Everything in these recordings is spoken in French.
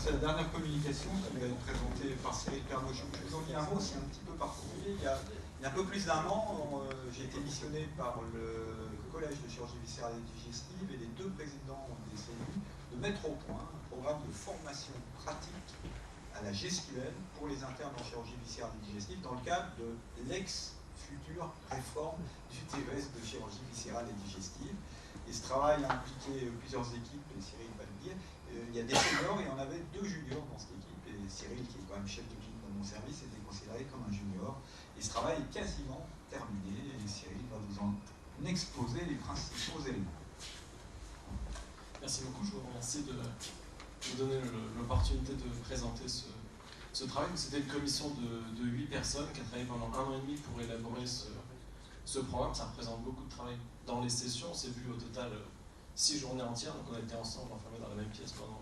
c'est la dernière communication qui va être présentée par Cyril Pernaut. Je vous en dis un mot, c'est un petit peu particulier. Il y a un peu plus d'un an, j'ai été missionné par le Collège de chirurgie viscérale et digestive et les deux présidents des CNU de mettre au point un programme de formation pratique à la gestuelle pour les internes en chirurgie viscérale et digestive dans le cadre de l'ex-future réforme du TES de chirurgie viscérale et digestive. Et ce travail a impliqué plusieurs équipes, et Cyril va le dire. Il y a des seniors et on avait 2 juniors dans cette équipe. Et Cyril, qui est quand même chef d'équipe dans mon service, était considéré comme un junior. Et ce travail est quasiment terminé. Et Cyril va vous en exposer les principaux éléments. Merci beaucoup. Je vous remercie de me donner l'opportunité de présenter ce travail. C'était une commission de 8 personnes qui a travaillé pendant 1 an et demi pour élaborer ce programme. Ça représente beaucoup de travail dans les sessions. On s'est vu au total 6 journées entières, donc on a été ensemble enfermés dans la même pièce pendant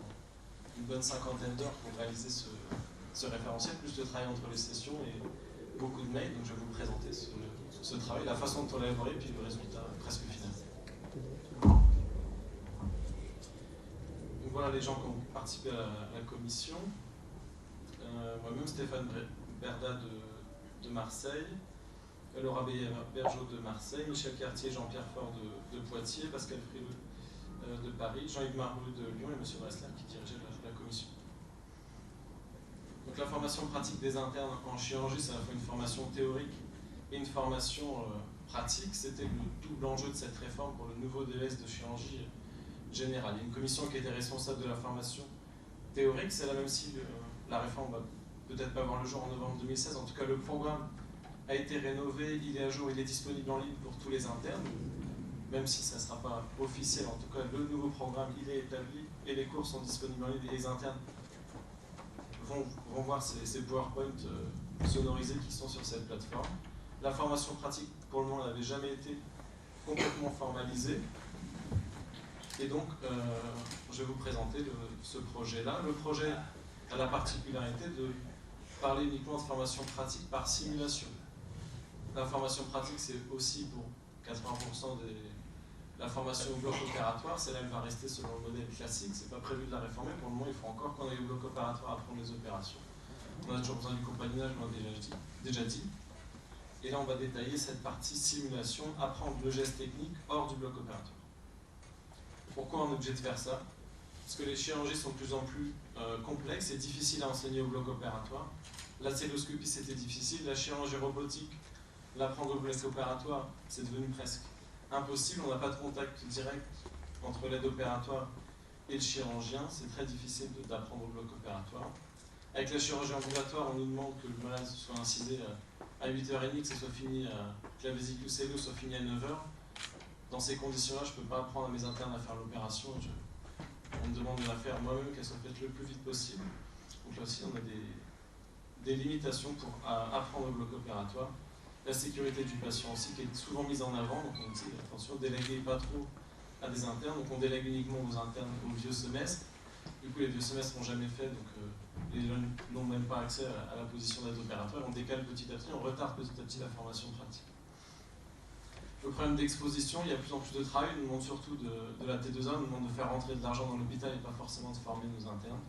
une bonne 50aine d'heures pour réaliser ce référentiel, plus de travail entre les sessions et beaucoup de mails. Donc je vais vous présenter ce travail, la façon dont on l'a élaboré et puis le résultat presque final. Donc voilà les gens qui ont participé à la commission. Moi-même, Stéphane Berda de Marseille, Laura Bergeau de Marseille, Michel Cartier, Jean-Pierre Faure de Poitiers, Pascal Frileux de Paris, Jean-Yves Marlou de Lyon et M. Bressler qui dirigeait la commission. Donc la formation pratique des internes en chirurgie, c'est à la fois une formation théorique et une formation pratique. C'était le double enjeu de cette réforme pour le nouveau DES de chirurgie générale. Il y a une commission qui était responsable de la formation théorique, c'est là même si la réforme va peut-être pas voir le jour en novembre 2016. En tout cas, le programme a été rénové, il est à jour, il est disponible en ligne pour tous les internes, même si ça ne sera pas officiel. En tout cas, le nouveau programme, il est établi et les cours sont disponibles en ligne et les internes vont voir ces PowerPoint sonorisés qui sont sur cette plateforme. La formation pratique, pour le moment, n'avait jamais été complètement formalisée. Et donc, je vais vous présenter ce projet-là. Le projet a la particularité de parler uniquement de formation pratique par simulation. La formation pratique, c'est aussi pour 80% de la formation au bloc opératoire. Celle-là, elle va rester selon le modèle classique. C'est pas prévu de la réformer. Pour le moment, il faut encore qu'on aille au bloc opératoire à prendre les opérations. On a toujours besoin du compagnonnage, on l'a déjà dit. Et là, on va détailler cette partie simulation, apprendre le geste technique hors du bloc opératoire. Pourquoi on est obligé de faire ça? Parce que les chirurgies sont de plus en plus complexes et difficiles à enseigner au bloc opératoire. La celloscopie, c'était difficile. La chirurgie robotique, l'apprendre au bloc opératoire, c'est devenu presque impossible. On n'a pas de contact direct entre l'aide opératoire et le chirurgien. C'est très difficile d'apprendre au bloc opératoire. Avec la chirurgie ambulatoire, on nous demande que le malade soit incisé à 8h30, que ce soit fini, que la vésicule cellule soit finie à 9h. Dans ces conditions-là, je ne peux pas apprendre à mes internes à faire l'opération. On me demande de la faire moi-même, qu'elle soit faite le plus vite possible. Donc là aussi, on a des limitations pour apprendre au bloc opératoire. La sécurité du patient aussi, qui est souvent mise en avant. Donc on dit, attention, déléguez pas trop à des internes. Donc on délègue uniquement aux internes au vieux semestre. Du coup, les vieux semestres n'ont jamais fait, donc les jeunes n'ont même pas accès à la position d'aide opératoire. On décale petit à petit, on retarde petit à petit la formation pratique. Le problème d'exposition, il y a de plus en plus de travail, on nous demande surtout de la T2A, on nous demande de faire rentrer de l'argent dans l'hôpital et pas forcément de former nos internes.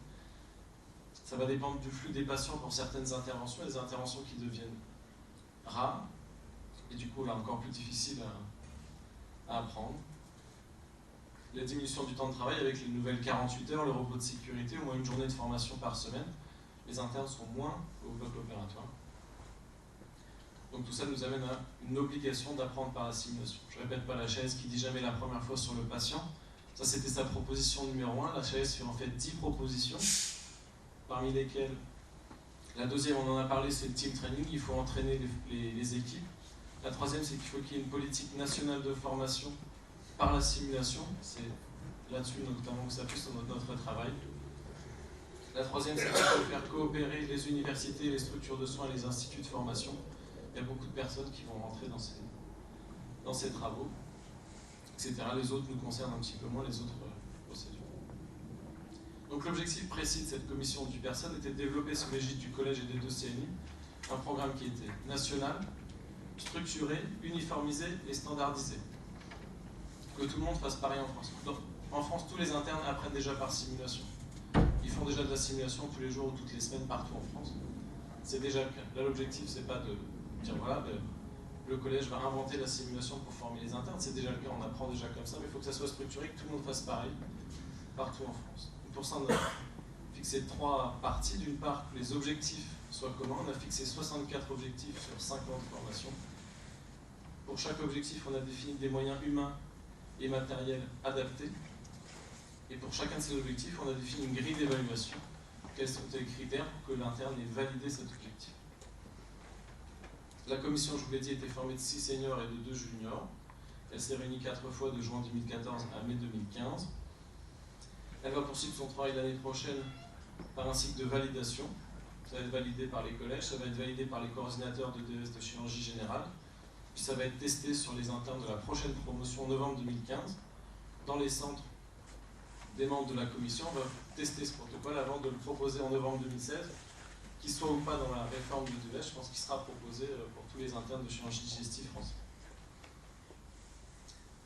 Ça va dépendre du flux des patients pour certaines interventions, des interventions qui deviennent rares, et du coup là encore plus difficile à apprendre. La diminution du temps de travail avec les nouvelles 48 heures, le repos de sécurité, au moins une journée de formation par semaine. Les internes sont moins au bloc opératoire. Donc tout ça nous amène à une obligation d'apprendre par la simulation. Je ne répète pas la HAS qui dit jamais la première fois sur le patient. Ça c'était sa proposition numéro 1. La HAS fait en fait 10 propositions, parmi lesquelles la deuxième, on en a parlé, c'est le team training. Il faut entraîner les équipes. La troisième, c'est qu'il faut qu'il y ait une politique nationale de formation par la simulation. C'est là-dessus notamment que s'appuie sur notre travail. La troisième, c'est qu'il faut faire coopérer les universités, les structures de soins et les instituts de formation. Il y a beaucoup de personnes qui vont rentrer dans ces travaux, etc. Les autres nous concernent un petit peu moins, les autres procédures. Donc l'objectif précis de cette commission du PERSON était de développer sous l'égide du collège et des 2 CNU un programme qui était national, structuré, uniformisé et standardisé. Que tout le monde fasse pareil en France. Donc, en France, tous les internes apprennent déjà par simulation. Ils font font déjà de la simulation tous les jours ou toutes les semaines partout en France. C'est déjà le cas. Là, l'objectif, c'est pas de dire voilà, le collège va inventer la simulation pour former les internes, c'est déjà le cas, on apprend déjà comme ça, mais il faut que ça soit structuré, que tout le monde fasse pareil partout en France. Et pour ça, on a fixé 3 parties. D'une part, que les objectifs soient communs. On a fixé 64 objectifs sur 5 ans de formation. Pour chaque objectif, on a défini des moyens humains et matériels adaptés. Et pour chacun de ces objectifs, on a défini une grille d'évaluation. Quels sont les critères pour que l'interne ait validé cet objectif? La commission, je vous l'ai dit, était formée de 6 seniors et de 2 juniors. Elle s'est réunie 4 fois de juin 2014 à mai 2015. Elle va poursuivre son travail l'année prochaine par un cycle de validation. Ça va être validé par les collèges, ça va être validé par les coordinateurs de DES de chirurgie générale. Puis ça va être testé sur les internes de la prochaine promotion en novembre 2015. Dans les centres des membres de la commission, on va tester ce protocole avant de le proposer en novembre 2016. Qu'il soit ou pas dans la réforme du DES, je pense qu'il sera proposé pour tous les internes de chirurgie digestive français.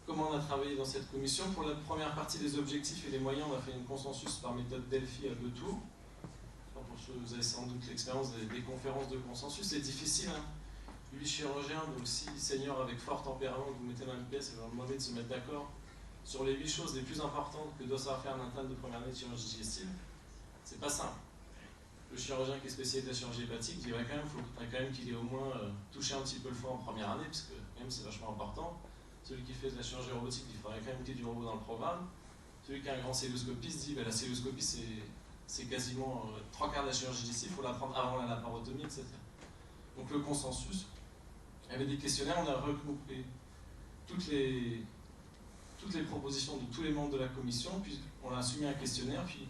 Comment on a travaillé dans cette commission? Pour la première partie des objectifs et les moyens, on a fait une consensus par méthode Delphi à 2 tours. Pour ceux, vous avez sans doute l'expérience des conférences de consensus, c'est difficile. 8 chirurgiens, donc 6 seniors avec fort tempérament, que vous mettez dans une pièce et vous leur demandez de se mettre d'accord sur les 8 choses les plus importantes que doit savoir faire un interne de première année de chirurgie digestive. C'est pas simple. Le chirurgien qui est spécialisé de la chirurgie hépatique dirait quand même qu'il faudrait quand même qu'il ait au moins touché un petit peu le foie en première année, parce que même c'est vachement important. Celui qui fait de la chirurgie robotique, il faudrait quand même qu'il y ait du robot dans le programme. Celui qui a un grand celluloscopiste dit la celluloscopie c'est quasiment 3/4 de la chirurgie digestive, il faut l'apprendre avant la laparotomie, etc. Donc le consensus, il y avait des questionnaires, on a regroupé toutes les propositions de tous les membres de la commission, puis on a soumis un questionnaire, puis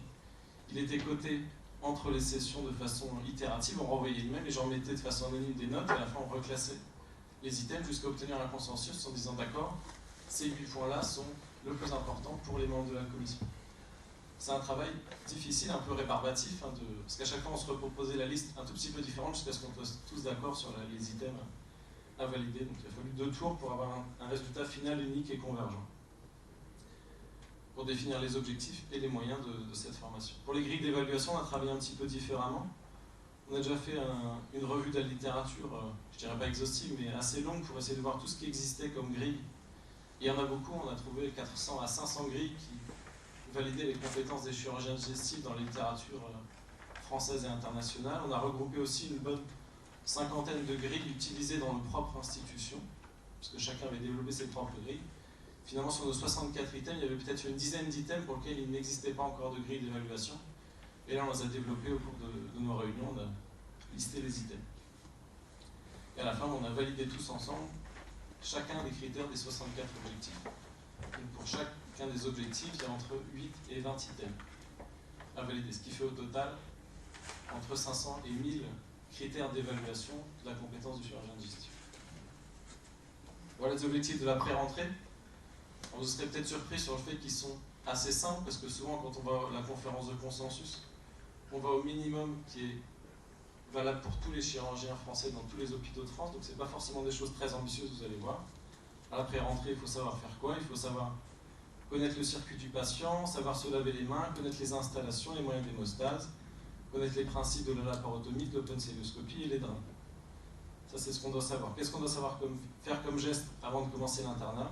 il était coté entre les sessions de façon itérative, on renvoyait le même et j'en mettais de façon anonyme des notes et à la fin on reclassait les items jusqu'à obtenir un consensus en disant d'accord, ces 8 points-là sont le plus important pour les membres de la commission. C'est un travail difficile, un peu rébarbatif, parce qu'à chaque fois on se reproposait la liste un tout petit peu différente jusqu'à ce qu'on soit tous d'accord sur les items à valider. Donc il a fallu 2 tours pour avoir un résultat final unique et convergent, pour définir les objectifs et les moyens de cette formation. Pour les grilles d'évaluation, on a travaillé un petit peu différemment. On a déjà fait une revue de la littérature, je dirais pas exhaustive, mais assez longue pour essayer de voir tout ce qui existait comme grille. Et il y en a beaucoup, on a trouvé 400 à 500 grilles qui validaient les compétences des chirurgiens digestifs dans la littérature française et internationale. On a regroupé aussi une bonne 50aine de grilles utilisées dans nos propres institutions, parce que chacun avait développé ses propres grilles. Finalement, sur nos 64 items, il y avait peut-être une dizaine d'items pour lesquels il n'existait pas encore de grille d'évaluation. Et là, on les a développés au cours de nos réunions, on a listé les items. Et à la fin, on a validé tous ensemble chacun des critères des 64 objectifs. Donc pour chacun des objectifs, il y a entre 8 et 20 items à valider, ce qui fait au total entre 500 et 1000 critères d'évaluation de la compétence du chirurgien digestif. Voilà les objectifs de la pré-rentrée. Vous serez peut-être surpris sur le fait qu'ils sont assez simples, parce que souvent quand on va à la conférence de consensus, on va au minimum qui est valable pour tous les chirurgiens français dans tous les hôpitaux de France, donc c'est pas forcément des choses très ambitieuses, vous allez voir. À la pré-rentrée, il faut savoir faire quoi? Il faut savoir connaître le circuit du patient, savoir se laver les mains, connaître les installations, les moyens d'hémostase, connaître les principes de la laparotomie, de l'open celluloscopie et les drains. Ça, c'est ce qu'on doit savoir. Qu'est-ce qu'on doit savoir faire comme geste avant de commencer l'internat?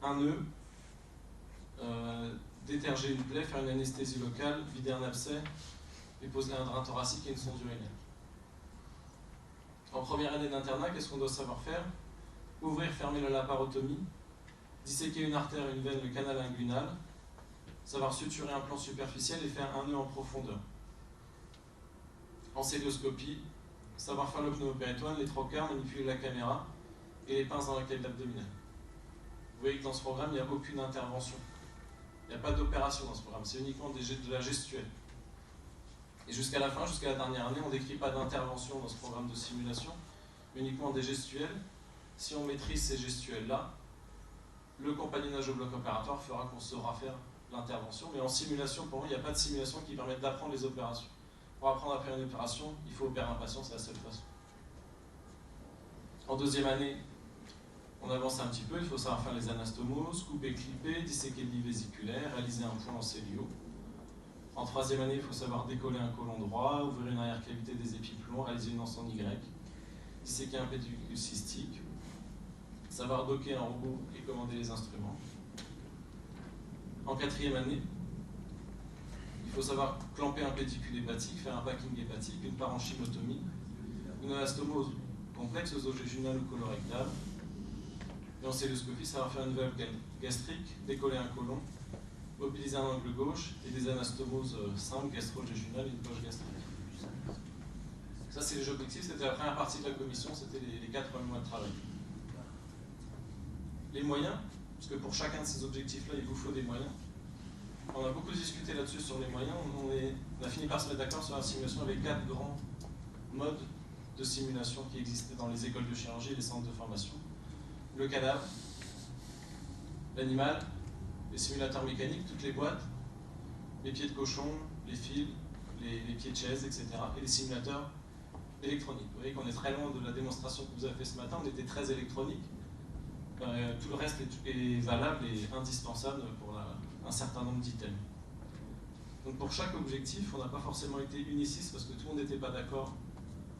Un nœud, déterger une plaie, faire une anesthésie locale, vider un abcès et poser un drain thoracique et une sonde urinaire. En première année d'internat, qu'est-ce qu'on doit savoir faire? Ouvrir, fermer la laparotomie, disséquer une artère, une veine, le canal inguinal, savoir suturer un plan superficiel et faire un nœud en profondeur. En celluloscopie, savoir faire le pneumopéritoine, les trocars, manipuler la caméra et les pinces dans la cavité abdominale. Vous voyez que dans ce programme, il n'y a aucune intervention. Il n'y a pas d'opération dans ce programme, c'est uniquement de la gestuelle. Et jusqu'à la fin, jusqu'à la dernière année, on ne décrit pas d'intervention dans ce programme de simulation, mais uniquement des gestuels. Si on maîtrise ces gestuels-là, le compagnonnage au bloc opératoire fera qu'on saura faire l'intervention. Mais en simulation, pour moi, il n'y a pas de simulation qui permette d'apprendre les opérations. Pour apprendre à faire une opération, il faut opérer un patient, c'est la seule façon. En deuxième année, on avance un petit peu, il faut savoir faire les anastomoses, couper, clipper, disséquer le lit vésiculaire, réaliser un point en cellulose. En troisième année, il faut savoir décoller un côlon droit, ouvrir une arrière-cavité des épiplombs, réaliser une anse en Y, disséquer un pédicule cystique, savoir docker un robot et commander les instruments. En quatrième année, il faut savoir clamper un pédicule hépatique, faire un packing hépatique, une parenchymotomie, une anastomose complexe œsogéginale ou colorectale. Et en celluloscopie, savoir faire une valve gastrique, décoller un côlon, mobiliser un angle gauche et des anastomoses simples, gastro-jejunales et une poche gastrique. Ça, c'est les objectifs. C'était la première partie de la commission, c'était les 4 premiers mois de travail. Les moyens, parce que pour chacun de ces objectifs-là, il vous faut des moyens. On a beaucoup discuté là-dessus sur les moyens. On a fini par se mettre d'accord sur la simulation avec 4 grands modes de simulation qui existaient dans les écoles de chirurgie et les centres de formation. Le cadavre, l'animal, les simulateurs mécaniques, toutes les boîtes, les pieds de cochon, les fils, les pieds de chaise, etc. et les simulateurs électroniques. Vous voyez qu'on est très loin de la démonstration que vous avez fait ce matin, on était très électronique. Tout le reste est valable et indispensable pour un certain nombre d'items. Donc pour chaque objectif, on n'a pas forcément été uniciste parce que tout le monde n'était pas d'accord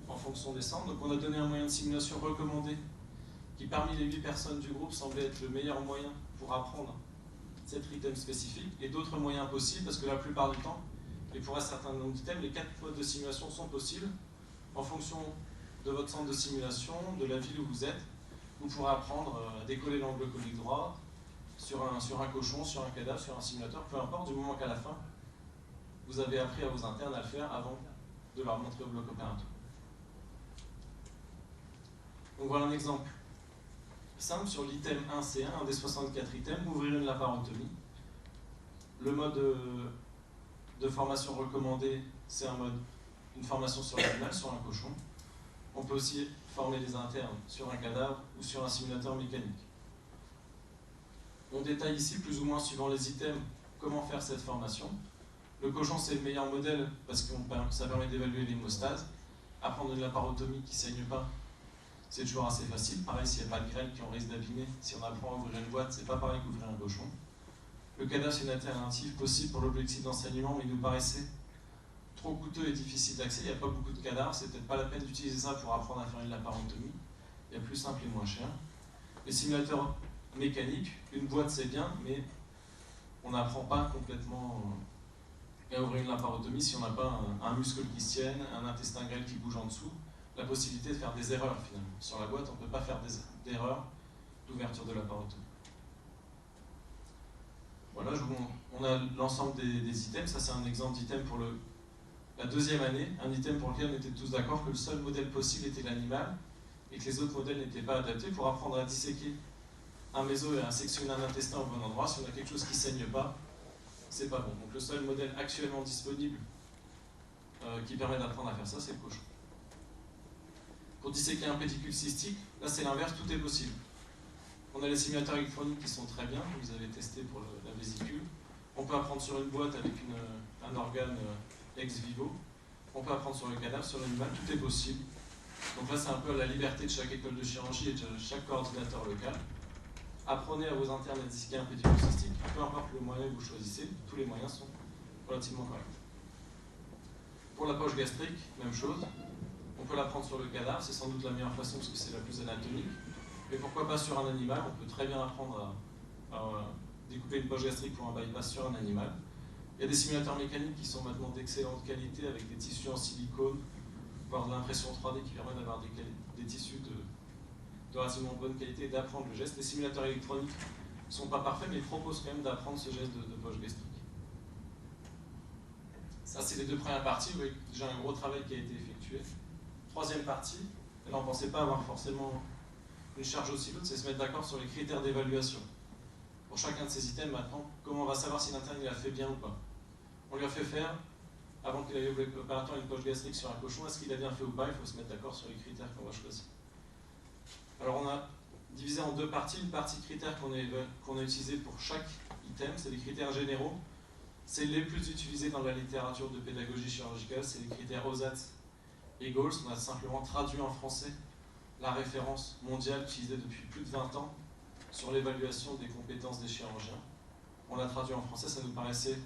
en fonction des centres. Donc on a donné un moyen de simulation recommandé qui parmi les 8 personnes du groupe semblait être le meilleur moyen pour apprendre cet item spécifique, et d'autres moyens possibles parce que la plupart du temps, et pour un certain nombre d'items, les 4 modes de simulation sont possibles en fonction de votre centre de simulation, de la ville où vous êtes. Vous pourrez apprendre à décoller l'angle colique droit sur un cochon, sur un cadavre, sur un simulateur, peu importe, du moment qu'à la fin, vous avez appris à vos internes à le faire avant de leur montrer au bloc opératoire. Donc voilà un exemple simple sur l'item 1C1, un des 64 items, ouvrir une laparotomie. Le mode de formation recommandé, c'est une formation sur l'animal, sur un cochon. On peut aussi former les internes sur un cadavre ou sur un simulateur mécanique. On détaille ici, plus ou moins suivant les items, comment faire cette formation. Le cochon, c'est le meilleur modèle parce que ça permet d'évaluer l'hémostase. Apprendre une laparotomie qui ne saigne pas, c'est toujours assez facile. Pareil, s'il n'y a pas de grêle qui on risque d'abîmer, si on apprend à ouvrir une boîte, c'est pas pareil qu'ouvrir un cochon. Le cadavre, c'est une alternative possible pour l'objectif d'enseignement, mais il nous paraissait trop coûteux et difficile d'accès. Il n'y a pas beaucoup de cadavres, c'est peut-être pas la peine d'utiliser ça pour apprendre à faire une laparotomie. Il y a plus simple et moins cher. Les simulateurs mécaniques, une boîte c'est bien, mais on n'apprend pas complètement à ouvrir une laparotomie si on n'a pas un muscle qui se tienne, un intestin grêle qui bouge en dessous. La possibilité de faire des erreurs finalement. Sur la boîte, on ne peut pas faire d'erreurs d'ouverture de laparotomie. Voilà, on a l'ensemble des items. Ça, c'est un exemple d'item pour la deuxième année. Un item pour lequel on était tous d'accord que le seul modèle possible était l'animal et que les autres modèles n'étaient pas adaptés pour apprendre à disséquer un méso et à sectionner un intestin au bon endroit. Si on a quelque chose qui ne saigne pas, c'est pas bon. Donc le seul modèle actuellement disponible qui permet d'apprendre à faire ça, c'est le cochon. Pour disséquer un pédicule cystique, là c'est l'inverse, tout est possible. On a les simulateurs électroniques qui sont très bien, vous avez testé pour la vésicule. On peut apprendre sur une boîte avec un organe ex vivo. On peut apprendre sur le cadavre, sur l'animal, tout est possible. Donc là c'est un peu la liberté de chaque école de chirurgie et de chaque coordinateur local. Apprenez à vos internes à disséquer un pédicule cystique, peu importe le moyen que vous choisissez, tous les moyens sont relativement corrects. Pour la poche gastrique, même chose. On peut l'apprendre sur le cadavre, c'est sans doute la meilleure façon parce que c'est la plus anatomique. Mais pourquoi pas sur un animal? On peut très bien apprendre à découper une poche gastrique pour un bypass sur un animal. Il y a des simulateurs mécaniques qui sont maintenant d'excellente qualité avec des tissus en silicone, voire de l'impression 3D qui permet d'avoir des tissus de relativement bonne qualité et d'apprendre le geste. Les simulateurs électroniques ne sont pas parfaits, mais ils proposent quand même d'apprendre ce geste de poche gastrique. Ça, c'est les 2 premières parties. Vous voyez déjà un gros travail qui a été effectué. Troisième partie, là on ne pensait pas avoir forcément une charge aussi lourde, c'est se mettre d'accord sur les critères d'évaluation. Pour chacun de ces items maintenant, comment on va savoir si l'interne il a fait bien ou pas? On lui a fait faire, avant qu'il aille au bloc opératoire, une poche gastrique sur un cochon, est-ce qu'il a bien fait ou pas? Il faut se mettre d'accord sur les critères qu'on va choisir. Alors on a divisé en 2 parties, une partie critères qu'on a utilisés pour chaque item, c'est les critères généraux. C'est les plus utilisés dans la littérature de pédagogie chirurgicale, c'est les critères OSAT et GOLS. On a simplement traduit en français la référence mondiale utilisée depuis plus de 20 ans sur l'évaluation des compétences des chirurgiens. On l'a traduit en français, ça nous paraissait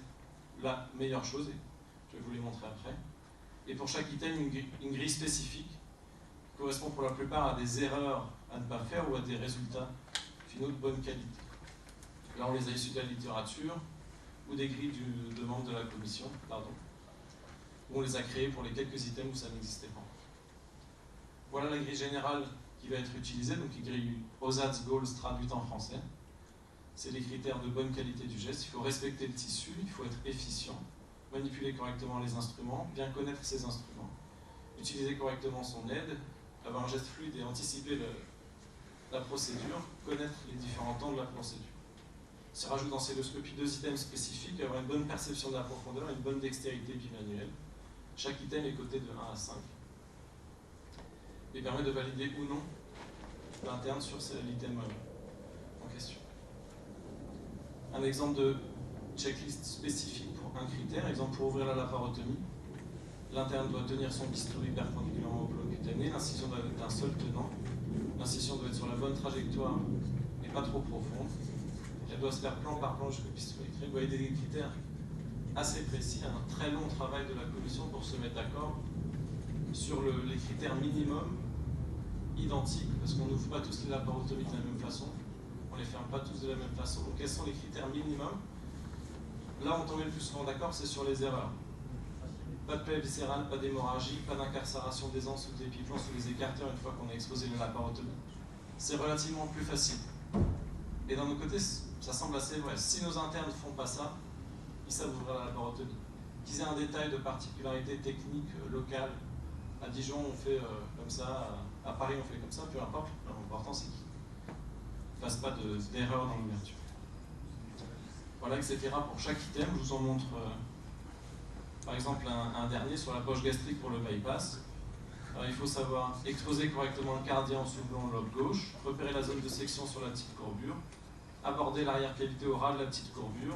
la meilleure chose, et je vais vous les montrer après. Et pour chaque item, une grille spécifique qui correspond pour la plupart à des erreurs à ne pas faire ou à des résultats finaux de bonne qualité. Là, on les a issus de la littérature ou des grilles de membres de la commission, où on les a créés pour les quelques items où ça n'existait pas. Voilà la grille générale qui va être utilisée, donc une grille OSATS Goals traduite en français. C'est les critères de bonne qualité du geste. Il faut respecter le tissu, il faut être efficient, manipuler correctement les instruments, bien connaître ses instruments, utiliser correctement son aide, avoir un geste fluide et anticiper la procédure, connaître les différents temps de la procédure. Se rajoute dans celluloscopie 2 items spécifiques, avoir une bonne perception de la profondeur et une bonne dextérité bimanuelle. Chaque item est coté de 1 à 5 et permet de valider ou non l'interne sur l'item en question. Un exemple de checklist spécifique pour un critère, exemple pour ouvrir la laparotomie. L'interne doit tenir son bistouri perpendiculairement au bloc cutané, l'incision doit être d'un seul tenant, l'incision doit être sur la bonne trajectoire et pas trop profonde. Elle doit se faire plan par plan jusqu'au bistouri. Vous voyez des critères assez précis, un très long travail de la commission pour se mettre d'accord sur les critères minimums identiques, parce qu'on n'ouvre pas tous les laparotomies de la même façon, on ne les ferme pas tous de la même façon. Donc quels sont les critères minimums? Là, on tombait le plus souvent d'accord, c'est sur les erreurs. Pas de plaie viscérale, pas d'hémorragie, pas d'incarcération des anses ou des piplans sous les écarteurs une fois qu'on a exposé la laparotomie. C'est relativement plus facile. Et d'un autre côté, ça semble assez vrai. Si nos internes ne font pas ça, ils savent ouvrir la laparotomie. Qu'ils aient un détail de particularité technique locale, à Dijon on fait comme ça, à Paris on fait comme ça, peu importe. L'important c'est qu'ils ne fassent pas d'erreur dans l'ouverture. Voilà, etc. pour chaque item. Je vous en montre par exemple un dernier sur la poche gastrique pour le bypass. Alors, il faut savoir exposer correctement le cardia en soulevant le lobe gauche, repérer la zone de section sur la petite courbure, aborder l'arrière-cavité au ras de la petite courbure,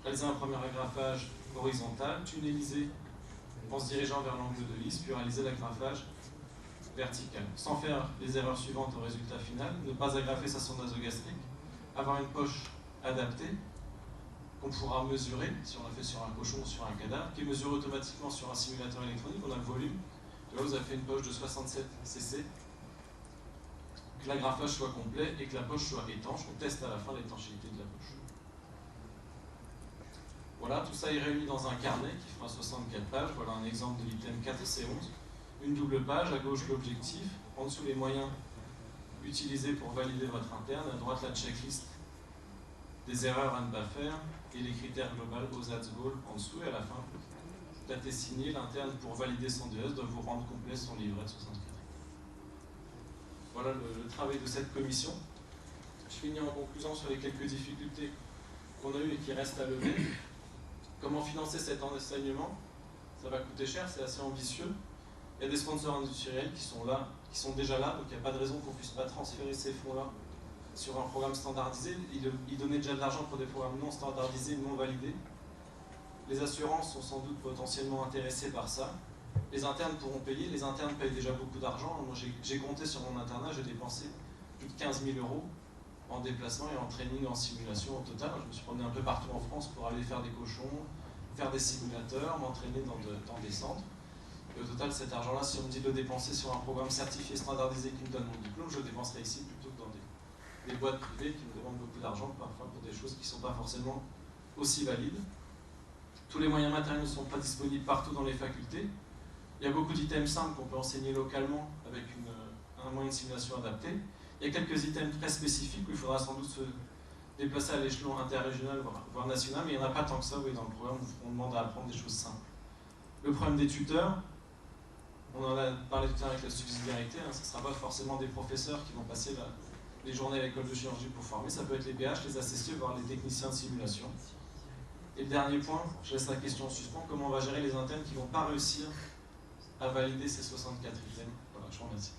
réaliser un premier agrafage horizontal, tunnéliser en se dirigeant vers l'angle de lisse, puis réaliser l'agrafage vertical. Sans faire les erreurs suivantes au résultat final, ne pas agrafer sa sonde nasogastrique, avoir une poche adaptée, qu'on pourra mesurer, si on l'a fait sur un cochon ou sur un cadavre, qui est mesuré automatiquement sur un simulateur électronique, on a le volume. Là, vous avez fait une poche de 67 cc, que l'agrafage soit complet et que la poche soit étanche. On teste à la fin l'étanchéité de la poche. Voilà, tout ça est réuni dans un carnet qui fera 64 pages. Voilà un exemple de l'item 4C11. Une double page, à gauche l'objectif, en dessous les moyens utilisés pour valider votre interne, à droite la checklist des erreurs à ne pas faire et les critères globaux OSATS Goal en dessous, et à la fin, date est signée, l'interne pour valider son DES doit vous rendre complet son livret de 64. Voilà le travail de cette commission. Je finis en conclusion sur les quelques difficultés qu'on a eues et qui restent à lever. Comment financer cet enseignement? Ça va coûter cher, c'est assez ambitieux. Il y a des sponsors industriels qui sont là, qui sont déjà là, donc il n'y a pas de raison qu'on ne puisse pas transférer ces fonds-là sur un programme standardisé. Ils donnaient déjà de l'argent pour des programmes non standardisés, non validés. Les assurances sont sans doute potentiellement intéressées par ça. Les internes pourront payer. Les internes payent déjà beaucoup d'argent. Moi, j'ai compté sur mon internat, j'ai dépensé plus de 15 000 € en déplacement et en training, en simulation au total. Je me suis promené un peu partout en France pour aller faire des cochons, faire des simulateurs, m'entraîner dans des centres. Et au total, cet argent-là, si on me dit de le dépenser sur un programme certifié standardisé qui me donne mon diplôme, je le dépenserai ici plutôt que dans des boîtes privées qui me demandent beaucoup d'argent, parfois pour des choses qui ne sont pas forcément aussi valides. Tous les moyens matériels ne sont pas disponibles partout dans les facultés. Il y a beaucoup d'items simples qu'on peut enseigner localement avec un moyen de simulation adapté. Il y a quelques items très spécifiques où il faudra sans doute se déplacer à l'échelon interrégional, voire national, mais il n'y en a pas tant que ça. Vous voyez, dans le programme, on demande à apprendre des choses simples. Le problème des tuteurs, on en a parlé tout à l'heure avec la subsidiarité, ce ne sera pas forcément des professeurs qui vont passer les journées à l'école de chirurgie pour former, ça peut être les PH, les assessés, voire les techniciens de simulation. Et le dernier point, je laisse la question en suspens, comment on va gérer les internes qui ne vont pas réussir à valider ces 64 items. Voilà, je vous remercie.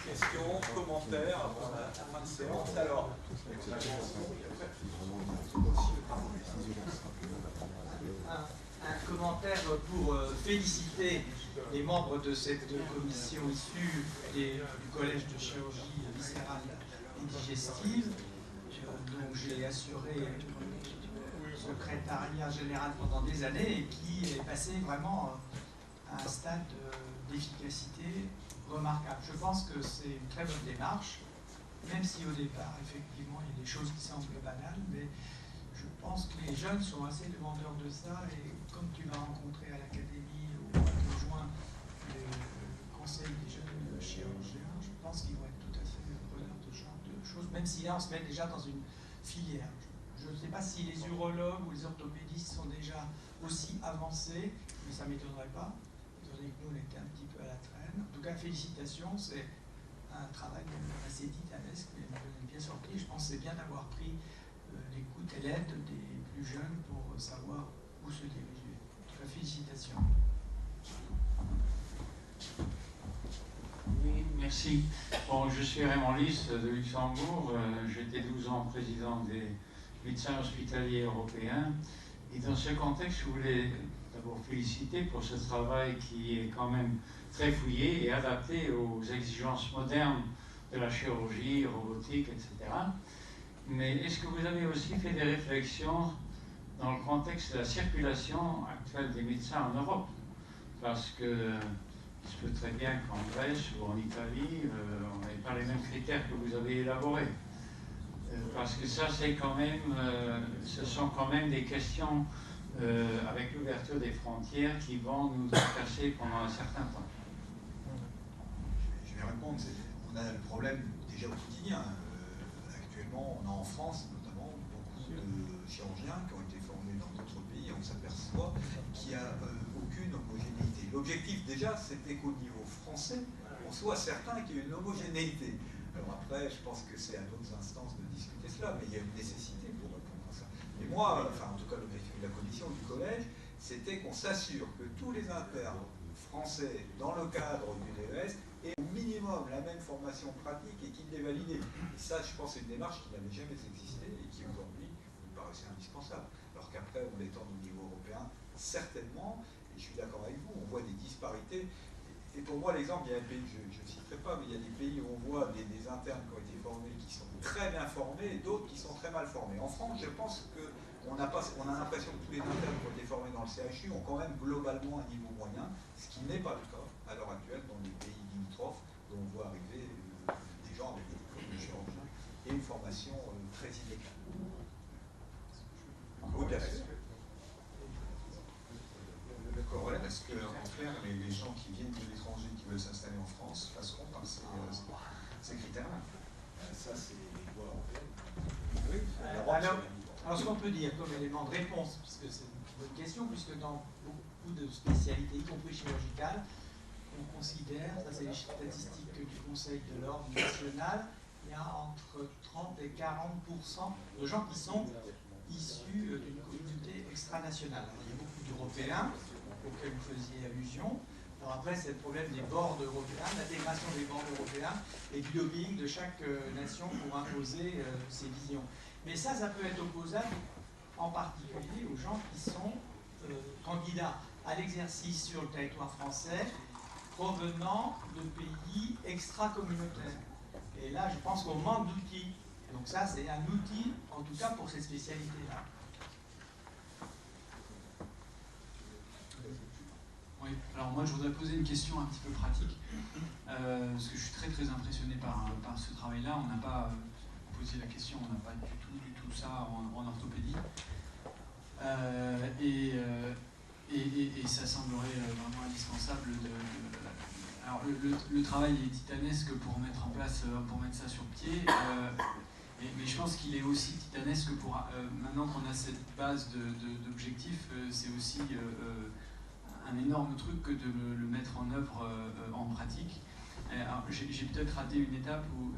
Questions, commentaires avant la fin de séance. Alors, un commentaire pour féliciter les membres de cette commission issue du Collège de chirurgie viscérale et digestive. dont j'ai assuré le secrétariat général pendant des années et qui est passé vraiment à un stade d'efficacité remarquable. Je pense que c'est une très bonne démarche, même si au départ, effectivement, il y a des choses qui semblent banales, mais je pense que les jeunes sont assez demandeurs de ça, et comme tu vas rencontrer à l'académie au mois de juin le conseil des jeunes chirurgiens, je pense qu'ils vont être tout à fait preneurs de ce genre de choses, même si là on se met déjà dans une filière. Je ne sais pas si les urologues ou les orthopédistes sont déjà aussi avancés, mais ça ne m'étonnerait pas, étant donné que nous on était un petit peu à la traîne. En tout cas, félicitations, c'est un travail assez titanesque, mais bien sorti. Je pense que c'est bien d'avoir pris l'écoute et l'aide des plus jeunes pour savoir où se diriger. En tout cas, félicitations. Oui, merci. Bon, je suis Raymond Lys de Luxembourg. J'étais 12 ans président des médecins hospitaliers européens. Et dans ce contexte, je voulais d'abord féliciter pour ce travail qui est quand même très fouillé et adapté aux exigences modernes de la chirurgie, robotique, etc. Mais est-ce que vous avez aussi fait des réflexions dans le contexte de la circulation actuelle des médecins en Europe? Parce que il se peut très bien qu'en Grèce ou en Italie, on n'avait pas les mêmes critères que vous avez élaborés. Parce que ça, c'est quand même, ce sont quand même des questions avec l'ouverture des frontières qui vont nous traverser pendant un certain temps. Je vais répondre. On a le problème déjà au quotidien. Actuellement, on a en France notamment beaucoup de chirurgiens qui ont été formés dans d'autres pays. On s'aperçoit qu'il n'y a aucune homogénéité. L'objectif déjà, c'était qu'au niveau français, on soit certain qu'il y ait une homogénéité. Alors après, je pense que c'est à d'autres instances de discuter cela, mais il y a une nécessité pour répondre à ça. Et moi, enfin en tout cas l'objectif de la commission du collège, c'était qu'on s'assure que tous les internes français dans le cadre du DES aient au minimum la même formation pratique et qu'ils l'aient validée. Et ça, je pense, c'est une démarche qui n'avait jamais existé et qui aujourd'hui nous paraissait indispensable. Alors qu'après, on l'étend au niveau européen, certainement, et je suis d'accord avec vous, on voit des disparités. Et pour moi, l'exemple, il y a un pays que je ne citerai pas, mais il y a des pays où on voit des internes qui ont été formés, qui sont très bien formés, et d'autres qui sont très mal formés. En France, je pense qu'on a l'impression que tous les internes qui ont été formés dans le CHU ont quand même globalement un niveau moyen, ce qui n'est pas le cas à l'heure actuelle dans les pays limitrophes, où on voit arriver des gens avec des diplômes de chirurgien et une formation très inégale. Oui, bien sûr. Le corollaire, est-ce qu'en clair, les gens qui viennent de l'étranger, qui veulent s'installer en France, passeront par ces critères-là? Ça, c'est les lois européennes. Oui, alors, ce qu'on peut dire comme élément de réponse, puisque c'est une bonne question, puisque dans beaucoup de spécialités, y compris chirurgicales, on considère, ça c'est les statistiques du Conseil de l'Ordre national, il y a entre 30 et 40% de gens qui sont issus d'une communauté extranationale. Alors, il y a beaucoup d'Européens auxquels vous faisiez allusion. Alors après, c'est le problème des boards européens, l'intégration des boards européens et du lobbying de chaque nation pour imposer ses visions. Mais ça peut être opposable en particulier aux gens qui sont candidats à l'exercice sur le territoire français provenant de pays extra-communautaires. Et là, je pense qu'on manque d'outils. Donc ça, c'est un outil, en tout cas pour ces spécialités-là. Oui, alors moi je voudrais poser une question un petit peu pratique, parce que je suis très très impressionné par ce travail-là. On n'a pas posé la question, on n'a pas du tout ça en orthopédie. Et ça semblerait vraiment indispensable alors le travail est titanesque pour mettre en place, pour mettre ça sur pied, mais je pense qu'il est aussi titanesque pour, maintenant qu'on a cette base d'objectifs, c'est aussi un énorme truc que de le mettre en œuvre en pratique. Alors, j'ai peut-être raté une étape où,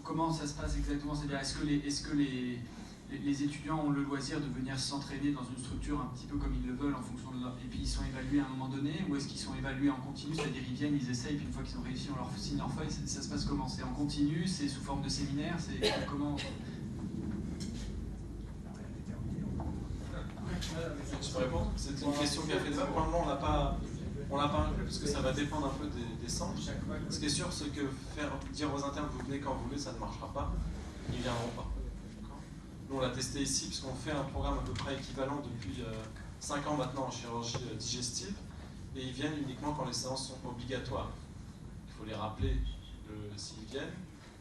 comment ça se passe exactement? C'est-à-dire, est-ce que les étudiants ont le loisir de venir s'entraîner dans une structure un petit peu comme ils le veulent en fonction de leur... Et puis ils sont évalués à un moment donné, ou est-ce qu'ils sont évalués en continu? C'est-à-dire ils viennent, ils essayent, puis une fois qu'ils ont réussi, on leur signe leur feuille. Ça se passe comment? C'est en continu? C'est sous forme de séminaire? C'est comment? Je peux répondre. C'est une question qui a fait débat. Pour le moment, on l'a pas inclus parce que ça va dépendre un peu des centres. Ce qui est sûr, c'est que dire aux internes vous venez quand vous voulez, ça ne marchera pas. Ils ne viendront pas. Nous, on l'a testé ici, puisqu'on fait un programme à peu près équivalent depuis 5 ans maintenant en chirurgie digestive, et ils viennent uniquement quand les séances sont obligatoires. Il faut les rappeler s'ils viennent,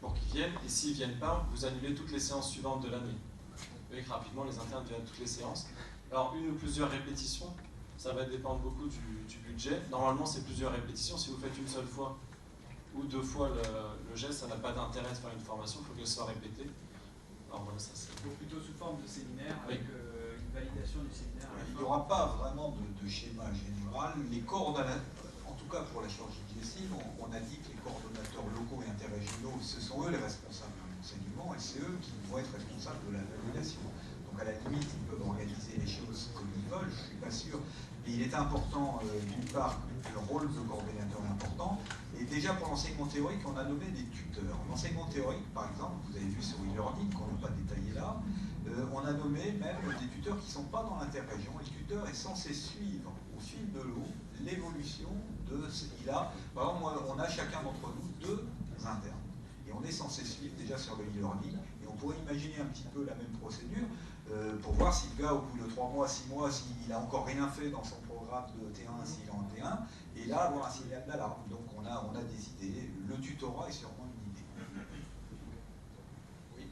pour qu'ils viennent, et s'ils ne viennent pas, vous annulez toutes les séances suivantes de l'année. Vous voyez que rapidement, les internes viennent à toutes les séances. Alors, une ou plusieurs répétitions, ça va dépendre beaucoup du budget. Normalement, c'est plusieurs répétitions. Si vous faites une seule fois ou 2 fois le geste, ça n'a pas d'intérêt de faire une formation, il faut que ce soit répété. Alors voilà, ça c'est... Plutôt sous forme de séminaire, avec une validation du séminaire. Il n'y aura pas vraiment de schéma général. Les coordonnateurs, en tout cas pour la chirurgie digestive, on a dit que les coordonnateurs locaux et interrégionaux, ce sont eux les responsables de l'enseignement et c'est eux qui vont être responsables de la validation. Donc à la limite, ils peuvent organiser les choses comme ils veulent, je ne suis pas sûr. Mais il est important, d'une part, le rôle de coordonnateur est important. Et déjà pour l'enseignement théorique, on a nommé des tuteurs. L'enseignement théorique, par exemple, vous avez vu sur e-learning, qu'on n'a pas détaillé là, on a nommé même des tuteurs qui ne sont pas dans l'interrégion. Le tuteur est censé suivre au fil de l'eau l'évolution de ce qu'il a. Par exemple, on a chacun d'entre nous 2 internes. Et on est censé suivre déjà sur le e-learning. Et on pourrait imaginer un petit peu la même procédure pour voir si le gars, au bout de 3 mois, 6 mois, s'il n'a encore rien fait dans son programme de T1, s'il est en T1, et là, avoir un signal d'alarme. Donc on a des idées. Le tutorat est sûrement une idée. Oui.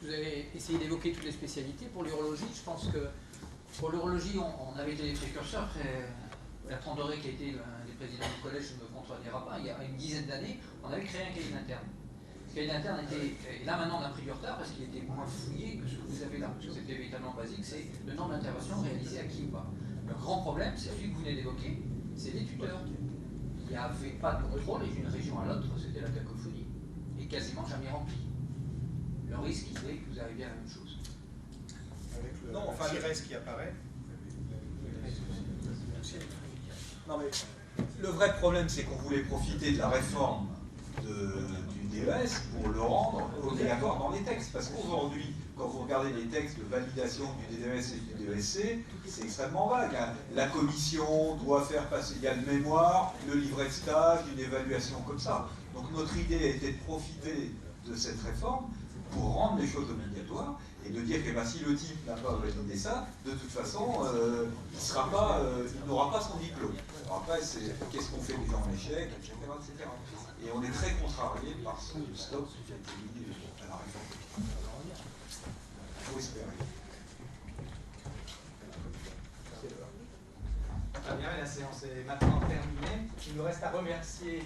Vous avez essayé d'évoquer toutes les spécialités. Pour l'urologie, je pense que pour l'urologie, on avait été des précurseurs. Bertrand Doré, qui a été l'un des présidents du collège, ne me contredira pas, il y a une dizaine d'années, on avait créé un cahier d'interne. Ce cahier d'interne était, et là maintenant on a pris du retard parce qu'il était moins fouillé que ce que vous avez là, parce que c'était véritablement basique, c'est le nombre d'interventions réalisées à qui ou pas. Le grand problème, c'est celui que vous venez d'évoquer, c'est les tuteurs. Il n'y avait pas de contrôle et d'une région à l'autre, c'était la cacophonie. Et quasiment jamais rempli. Le risque, il est que vous arriviez à la même chose. Avec le CIRES qui apparaît. Non mais le vrai problème, c'est qu'on voulait profiter de la réforme du DES pour le rendre obligatoire dans les textes. Parce qu'aujourd'hui, quand vous regardez les textes de validation du DES et du DESC, c'est extrêmement vague. Hein. La commission doit faire passer, il y a le mémoire, le livret de stage, une évaluation comme ça. Donc notre idée a été de profiter de cette réforme pour rendre les choses obligatoires et de dire que si le type n'a pas validé ça, de toute façon, il n'aura pas son diplôme. Alors après, c'est qu'est-ce qu'on fait des gens en échec, etc., etc. Et on est très contrarié par ce stop qui a été mis à la réforme. Il faut espérer. Très bien, la séance est maintenant terminée. Il nous reste à remercier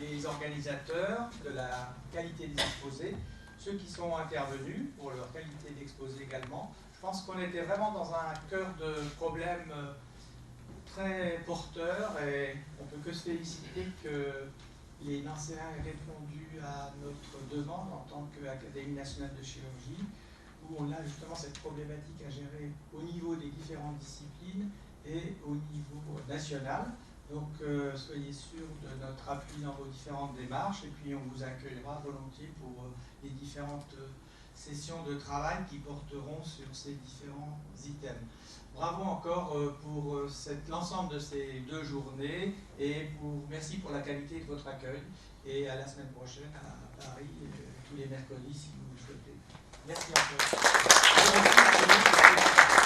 les organisateurs de la qualité des exposés, ceux qui sont intervenus pour leur qualité d'exposé également. Je pense qu'on était vraiment dans un cœur de problème très porteur et on ne peut que se féliciter que les Nancéens aient répondu à notre demande en tant qu'Académie nationale de chirurgie, où on a justement cette problématique à gérer au niveau des différentes disciplines et au niveau national. Donc soyez sûrs de notre appui dans vos différentes démarches et puis on vous accueillera volontiers pour les différentes sessions de travail qui porteront sur ces différents items. Bravo encore pour l'ensemble de ces 2 journées et merci pour la qualité de votre accueil et à la semaine prochaine à Paris, tous les mercredis si vous le souhaitez. Merci encore.